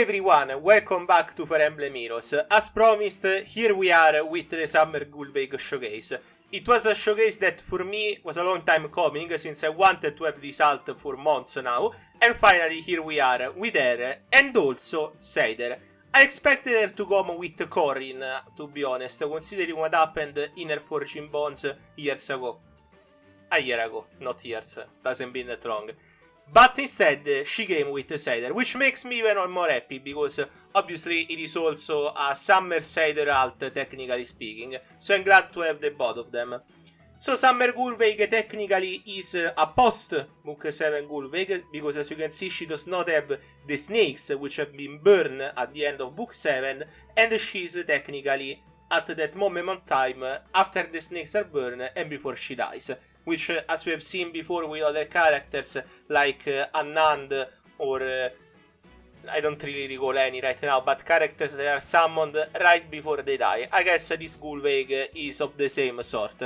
everyone, welcome back to Fire Emblem Heroes. As promised, here we are with the Summer Gullveig showcase. It was a showcase that for me was a long time coming, since I wanted to have this alt for months now, and finally here we are with her, and also Seidr. I expected her to come with Corrin, to be honest, considering what happened in her Forging Bonds years ago. A year ago, not years, doesn't mean that wrong. But instead, she came with Seidr, which makes me even more happy, because obviously it is also a Summer Seidr alt, technically speaking, so I'm glad to have the both of them. So Summer Gullveig technically is a post-Book 7 Gullveig, because as you can see she does not have the snakes, which have been burned at the end of Book 7, and she's technically at that moment of time after the snakes are burned and before she dies. Which, as we have seen before with other characters, like Anand or I don't really recall any right now, but characters that are summoned right before they die. I guess this Gullveig is of the same sort.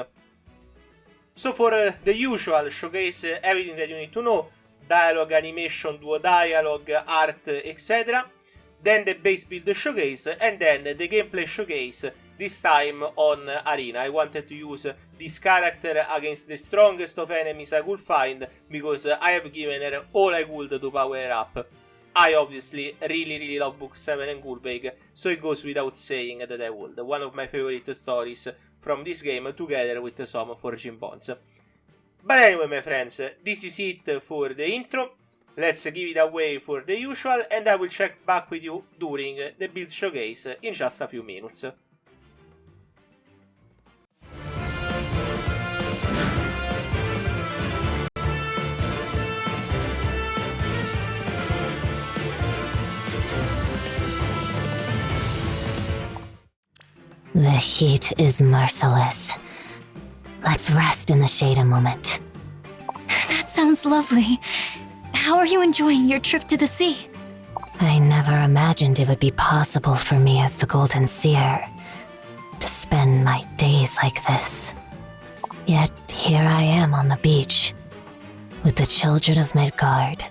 So for the usual showcase, everything that you need to know, dialogue, animation, duo dialogue, art, etc. Then the base build showcase, and then the gameplay showcase. This time on Arena. I wanted to use this character against the strongest of enemies I could find, because I have given her all I could to power her up. I obviously really love Book 7 and Gullveig, so it goes without saying that I would. One of my favorite stories from this game, together with some Forging Bonds. But anyway, my friends, this is it for the intro. Let's give it away for the usual, and I will check back with you during the build showcase in just a few minutes. The heat is merciless. Let's rest in the shade a moment. That sounds lovely. How are you enjoying your trip to the sea? I never imagined it would be possible for me as the Golden Seer to spend my days like this. Yet here I am on the beach, with the children of Midgard.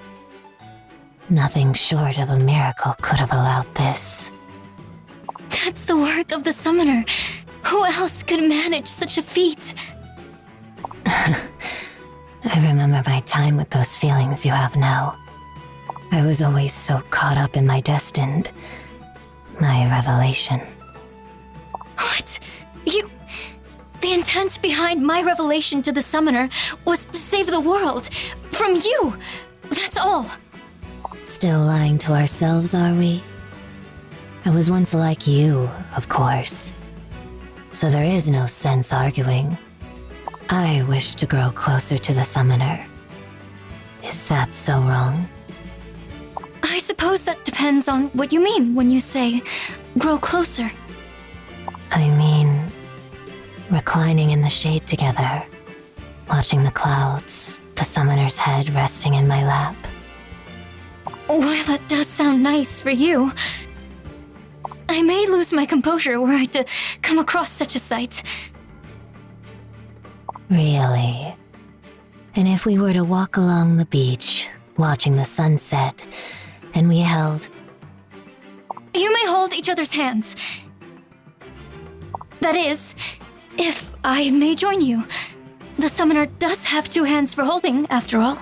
Nothing short of a miracle could have allowed this. That's the work of the summoner. Who else could manage such a feat? I remember my time with those feelings you have now. I was always so caught up in my destined, my revelation. What? The intent behind my revelation to the summoner was to save the world. From you! That's all. Still lying to ourselves, are we? I was once like you, of course. So there is no sense arguing. I wish to grow closer to the summoner. Is that so wrong? I suppose that depends on what you mean when you say, grow closer. I mean, reclining in the shade together, watching the clouds, the summoner's head resting in my lap. While that does sound nice for you, I may lose my composure were I to come across such a sight. Really? And if we were to walk along the beach, watching the sunset, and we held... You may hold each other's hands. That is, if I may join you. The summoner does have two hands for holding, after all.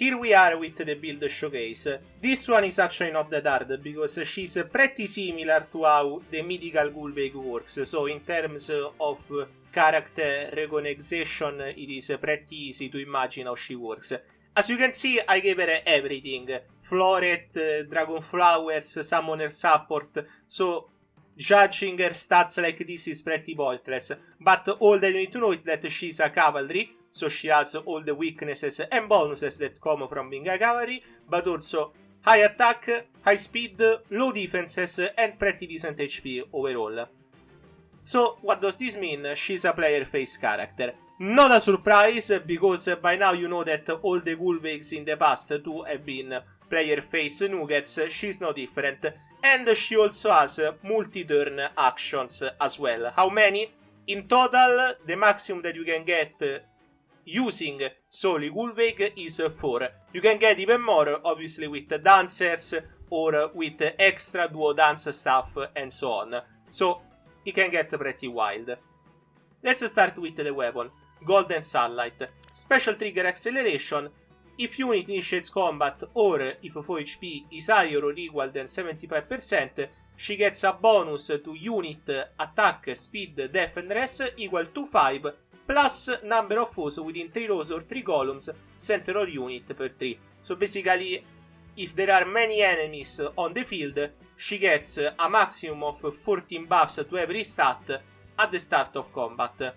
here we are with the build showcase. This one is actually not that hard, because she's pretty similar to how the mythical Gullveig works, so in terms of character recognition, it is pretty easy to imagine how she works. As you can see, I gave her everything. Floret, Dragon Flowers, Summoner Support, so judging her stats like this is pretty pointless. But all that you need to know is that she's a cavalry, so she has all the weaknesses and bonuses that come from being a cavalry, but also high attack, high speed, low defenses, and pretty decent HP overall. So what does this mean? She's a player face character. Not a surprise, because by now you know that all the Gullveigs in the past too have been player face nuggets. She's no different. And she also has multi-turn actions as well. How many? In total, the maximum that you can get using solely Gullveig is 4. You can get even more, obviously, with dancers or with extra duo dance stuff and so on. So it can get pretty wild. Let's start with the weapon. Golden Sunlight. Special trigger acceleration. If unit initiates combat or if foe HP is higher or equal than 75%, she gets a bonus to unit attack, speed, defense equal to 5 plus number of foes within 3 rows or 3 columns, center or unit per 3. So basically, if there are many enemies on the field, she gets a maximum of 14 buffs to every stat at the start of combat.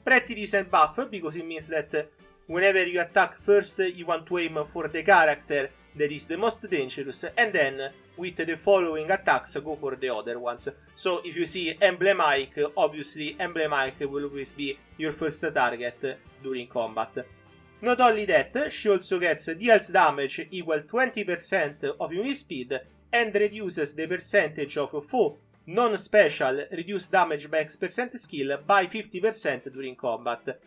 Pretty decent buff, because it means that whenever you attack first, you want to aim for the character that is the most dangerous, and then with the following attacks go for the other ones. So if you see Emblem Ike, obviously Emblem Ike will always be your first target during combat. Not only that, she also gets deals damage equal 20% of unit speed and reduces the percentage of foe non-special reduced damage by X% skill by 50% during combat.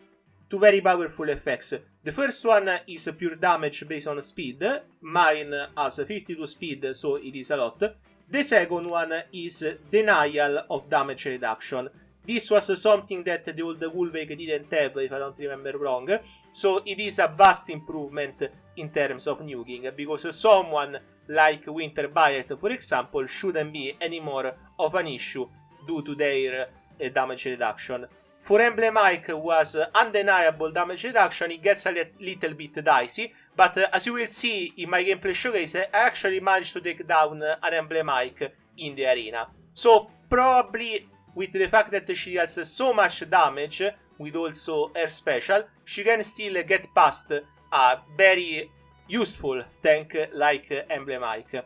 Two very powerful effects. The first one is pure damage based on speed. Mine has 52 speed, so it is a lot. The second one is denial of damage reduction. This was something that the old Gullveig didn't have, if I don't remember wrong. So it is a vast improvement in terms of nuking, because someone like Winter Bayet, for example, shouldn't be anymore of an issue due to their damage reduction. For Emblem Ike, who has undeniable damage reduction, it gets a little bit dicey, but as you will see in my gameplay showcase, I actually managed to take down an Emblem Ike in the arena. So probably with the fact that she deals so much damage, with also her special, she can still get past a very useful tank like Emblem Ike.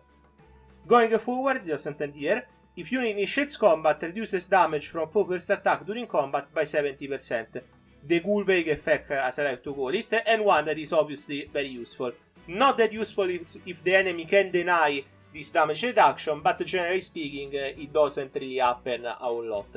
Going forward, just end here. If unit initiates combat, reduces damage from foe first attack during combat by 70%. The Gullveig effect, as I like to call it, and one that is obviously very useful. Not that useful if the enemy can deny this damage reduction, but generally speaking, it doesn't really happen a whole lot.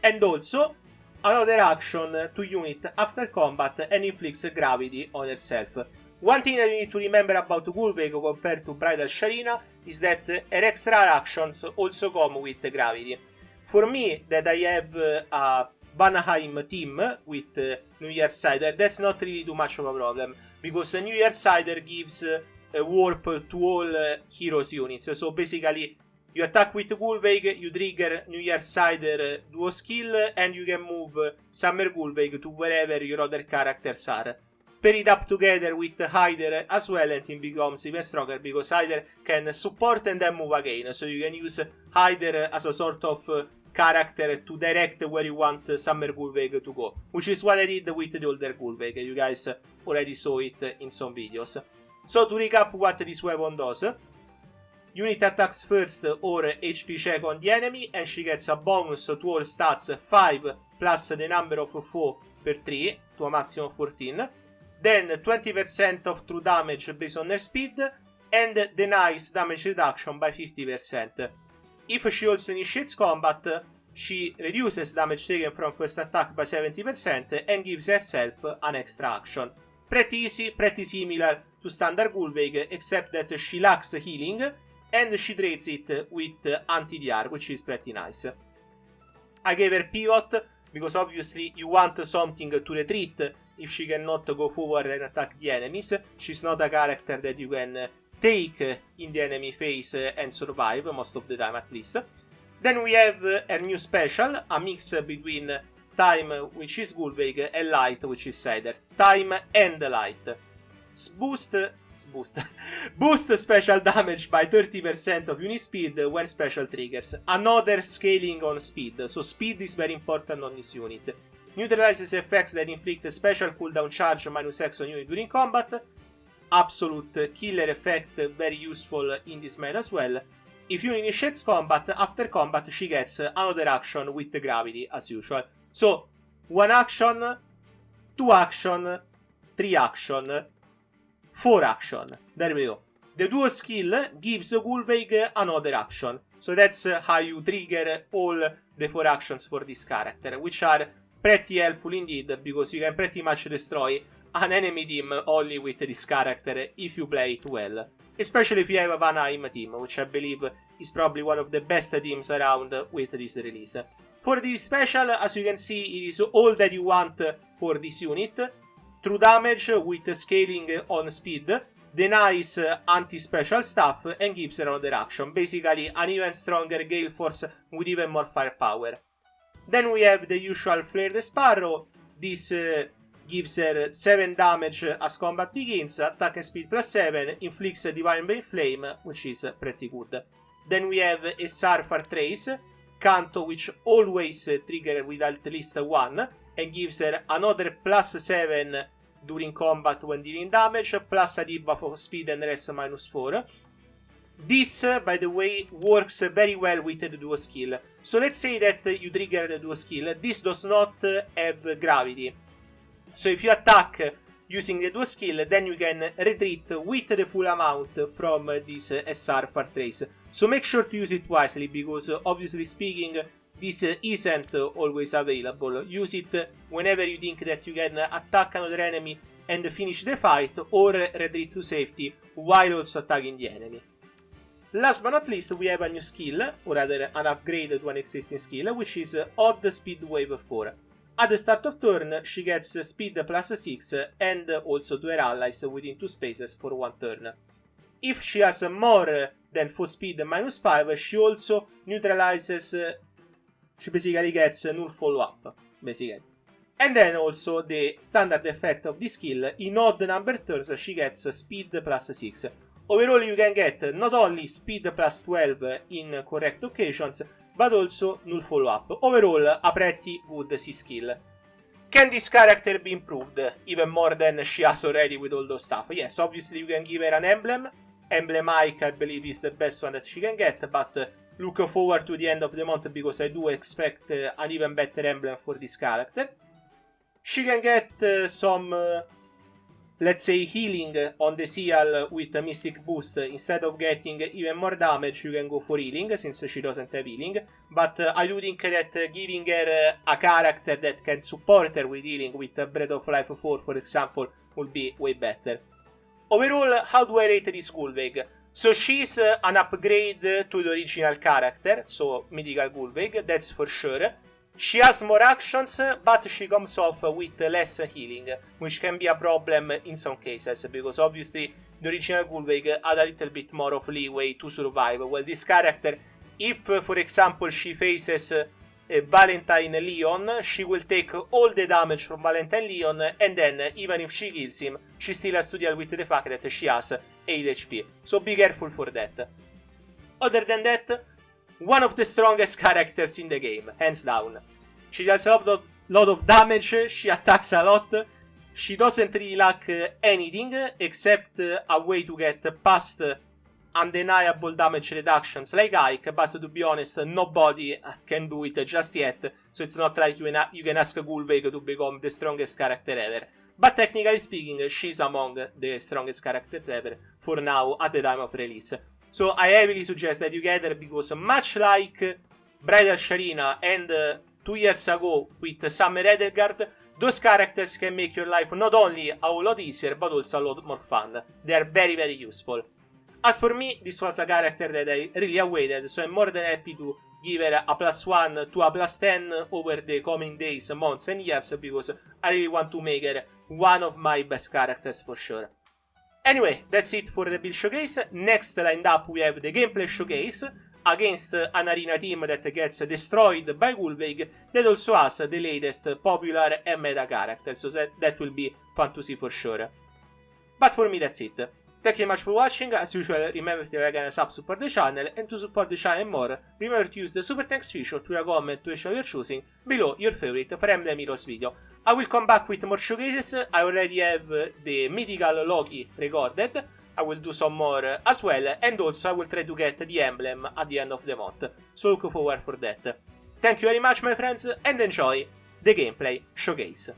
And also, another action to unit after combat and inflicts gravity on itself. One thing that you need to remember about Gullveig compared to Bridal Sharina is that her extra actions also come with gravity. For me, that I have a Vanaheim team with New Year Seidr, that's not really too much of a problem, because New Year Seidr gives a warp to all heroes units. So basically, you attack with Gullveig, you trigger New Year Seidr duo skill, and you can move Summer Gullveig to wherever your other characters are. Pair it up together with Seidr as well, and it becomes even stronger, because Seidr can support and then move again. So you can use Seidr as a sort of character to direct where you want Summer Gullveig to go, which is what I did with the older Gullveig. You guys already saw it in some videos. So to recap what this weapon does, unit attacks first or HP check on the enemy, and she gets a bonus to all stats 5 plus the number of foe per 3 to a maximum of 14. Then 20% of true damage based on her speed, and denies damage reduction by 50%. If she also initiates combat, she reduces damage taken from first attack by 70% and gives herself an extra action. Pretty easy, pretty similar to standard Gullveig, except that she lacks healing, and she trades it with anti-DR, which is pretty nice. I gave her pivot, because obviously you want something to retreat if she cannot go forward and attack the enemies. She's not a character that you can take in the enemy phase and survive, most of the time at least. Then we have her new special, a mix between Time, which is Gullveig, and Light, which is Seidr. Time and Light. Boost special damage by 30% of unit speed when special triggers. Another scaling on speed, so speed is very important on this unit. Neutralizes effects that inflict a special cooldown charge -X on unit during combat. Absolute killer effect, very useful in this meta as well. If you initiates combat, after combat she gets another action with gravity as usual. So, 1 action, 2 action, 3 action, 4 action. There we go. The duo skill gives Gullveig another action. So that's how you trigger all the 4 actions for this character, which are pretty helpful indeed, because you can pretty much destroy an enemy team only with this character if you play it well. Especially if you have a Vanaheim team, which I believe is probably one of the best teams around with this release. For this special, as you can see, it is all that you want for this unit. True damage with scaling on speed, denies anti-special stuff, and gives her another action. Basically, an even stronger Gale Force with even more firepower. Then we have the usual Flare the Sparrow. This gives her 7 damage as combat begins, attack and speed +7, inflicts a Divine Bane Flame, which is pretty good. Then we have a Sarfar Trace, Canto, which always trigger with at least 1, and gives her another +7 during combat when dealing damage, plus a debuff of speed and rest -4. This, by the way, works very well with the duo skill. So let's say that you trigger the duo skill. This does not have gravity. So if you attack using the duo skill, then you can retreat with the full amount from this SR Far Trace. So make sure to use it wisely, because obviously speaking, this isn't always available. Use it whenever you think that you can attack another enemy and finish the fight, or retreat to safety while also attacking the enemy. Last but not least, we have a new skill, or rather an upgrade to an existing skill, which is Odd Speed Wave 4. At the start of turn, she gets speed +6 and also to her allies within 2 spaces for 1 turn. If she has more than full speed -5, she also neutralizes, she basically gets null follow-up, basically. And then also the standard effect of this skill, in odd number turns she gets speed +6. Overall you can get not only speed +12 in correct occasions, but also null follow-up. Overall, a pretty good C-skill. Can this character be improved even more than she has already with all those stuff? Yes, obviously you can give her an emblem. Emblem Ike, I believe, is the best one that she can get, but look forward to the end of the month, because I do expect an even better emblem for this character. She can get some, let's say, healing on the seal with a Mystic Boost. Instead of getting even more damage, you can go for healing, since she doesn't have healing. But I do think that giving her a character that can support her with healing, with Breath of Life 4, for example, would be way better. Overall, how do I rate this Gullveig? So she's an upgrade to the original character, so Mythical Gullveig, that's for sure. She has more actions, but she comes off with less healing, which can be a problem in some cases, because obviously the original Gullveig had a little bit more of leeway to survive, while this character, if for example she faces Valentine Leon, she will take all the damage from Valentine Leon, and then even if she kills him, she still has to deal with the fact that she has 8 HP, so be careful for that. Other than that, one of the strongest characters in the game, hands down. She does a lot of damage, she attacks a lot, she doesn't really lack anything except a way to get past undeniable damage reductions like Ike, but to be honest, nobody can do it just yet, so it's not like you can ask Gullveig to become the strongest character ever. But technically speaking, she's among the strongest characters ever for now at the time of release. So I heavily suggest that you get her, because much like Bridal Sharina and 2 years ago with Summer Edelgard, those characters can make your life not only a whole lot easier, but also a lot more fun. They are very, very useful. As for me, this was a character that I really awaited, so I'm more than happy to give her a +1 to a +10 over the coming days, months and years, because I really want to make her one of my best characters for sure. Anyway, that's it for the build showcase. Next lined up we have the gameplay showcase against an arena team that gets destroyed by Gullveig, that also has the latest popular and meta characters, so that will be fun to see for sure. But for me that's it. Thank you very much for watching. As usual, remember to like and support the channel, and to support the channel more, remember to use the super thanks feature to comment to a show you're choosing below your favorite Fire Emblem Heroes video. I will come back with more showcases. I already have the mythical Loki recorded. I will do some more as well, and also I will try to get the emblem at the end of the month, so look forward for that. Thank you very much my friends, and enjoy the gameplay showcase.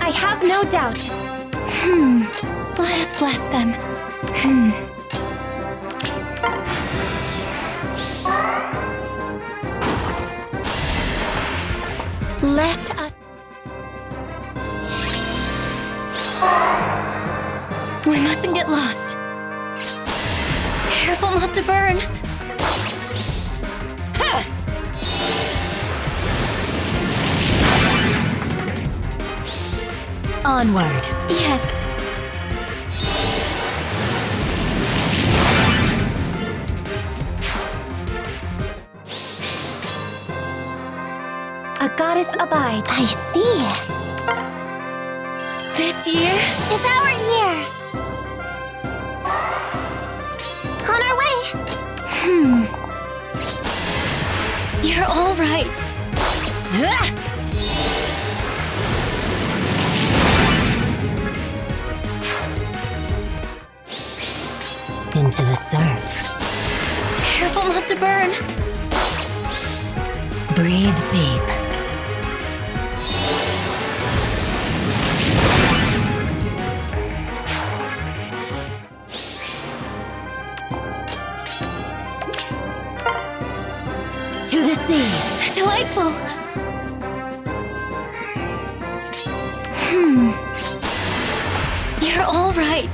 I have no doubt. Let us bless them. Let us... We mustn't get lost. Careful not to burn. Onward. Yes. A goddess abides. I see. This year It's our year. On our way. you're all right. Into the surf. Careful not to burn. Breathe deep. To the sea. Delightful. You're all right.